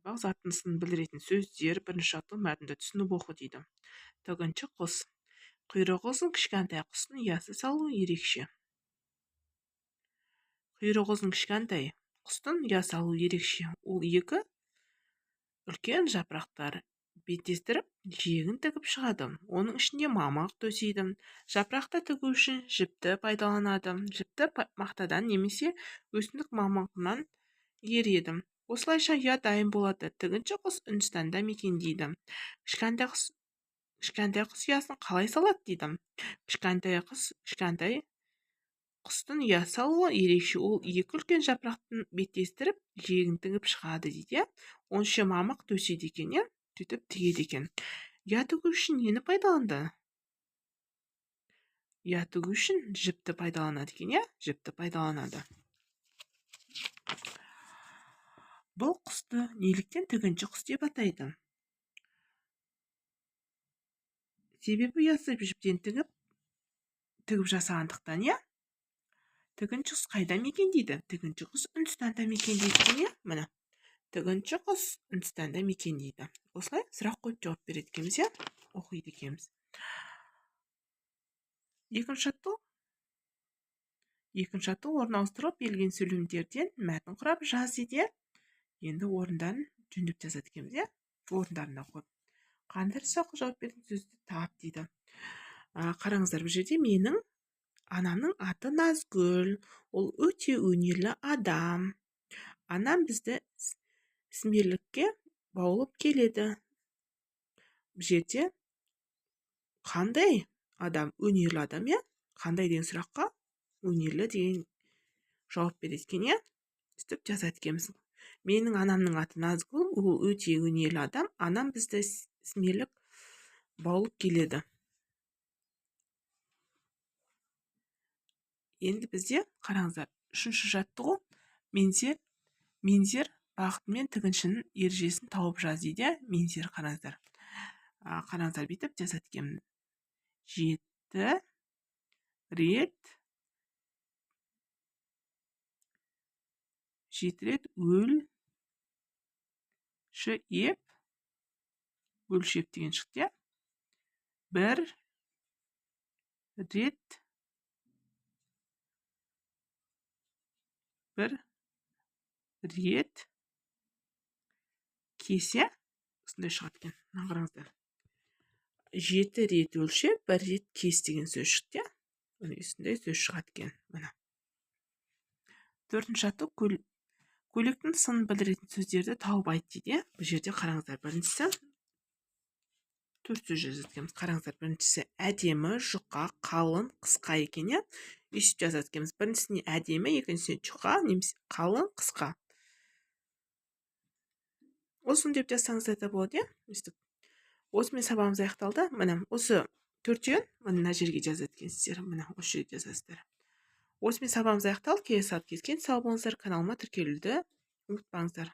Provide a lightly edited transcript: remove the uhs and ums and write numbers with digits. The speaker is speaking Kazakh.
Бағзы атынысын білдіретін сөздер бірінші атты мәтінді түсініп оқы дейді. Тігінші құс. Құйрығы ұзын кішкентай құстың ұясы салу ерекше. Құйрығы ұзын кішкентай құстың ұя салу ерекше. Ол екі үлкен жапырақтар беттестіріп жиегін тігіп шығады. Оның ішінде мамық төсейді. Жапырақты тігу үшін жіпті пайдаланады. Жіпті мақтадан немесе өсімдік мамығынан ереді. Осылайша ұя дайын болады. Тігінші құс Үндістанда мекендейді. Кішкентай құс ұясын қалай салады дейді. Кішкентай құстың ұя салуы ерекше. Ол екі үлкен жапырақтың беттестіріп жиегін тігіп шығады дейді. Оның ішіне мамық төсейді екен, сөйтіп тігеді екен. Ұя тігу үшін нені пайдаланды? Ұя тігу үшін жіпті пайдаланады екен, жіпті пайдаланады. Бұл құсты неліктен тігінші құс деп атайды? Себебі ұясы жіптен тігіп жасағандықтан, Тігінші құс қайда мекендейді? Тігінші құс Үндістанда мекендейді, міне. Тігінші құс Үндістанда мекендейді. Осылай сұрақ қойып жауап береді екенбіз, оқиды екенбіз. Екінші атты орын ауыстырып берілген сөйлемдерден мәтін құрап жаз дейді. Енді орындарын жөндеп жазады екенбіз, орындарына қойып. Қандай сұраққа жауап беретін сөзді тап дейді. Қараңыздар, бұл жерде менің анамның аты Назгүл. Ол өте өнерлі адам. Анам бізді ісмерлікке баулып келеді. Бұл жерде қандай адам? Өнерлі адам, Қандай деген сұраққа өнерлі деген жауап береді екен, сөйтіп жазады екенбіз. Менің анамның аты Назгүл, ол өте өнерлі адам. Анам бізді ісмерлік баулып келеді. Енді бізде қараңыздар, үшінші жаттығу мензер бағытымен тігіншінің ережесін тауып жаз дейді. Мензер, қараңыздар. Қараңыздар, бүйтіп жазады екен. 7 рет өлшеп деген шықты. 1 рет кесе, осындай шығады екен. Қараңыздар. 7 рет өлшеп, 1 рет кес деген сөз шықты. Осындай сөз шығады екен. Төртінші атты көйлектің сынын білдіретін сөздерді тауып айт дейді. Бұл жерде қараңыздар, біріншісі 4 сөз жазады екенбіз. Қараңыздар, біріншісі әдемі, жұқа, қалың, қысқа екен, Өйстіп жазады екенбіз. Біріншісіне әдемі, екіншісіне жұқа, немесе қалың, қысқа. Осыны деп жазсаңыздар да болады, Өйстіп. Осымен сабағымыз аяқталды. Міне, осы 4-тен мына жерге жазады екенсіздер. Міне, осы жерге жазасыздар. Осымен сабағымыз аяқталды. Келесі сабаққа сау болыңыздар. Каналыма тіркелуді ұмытпаңыздар.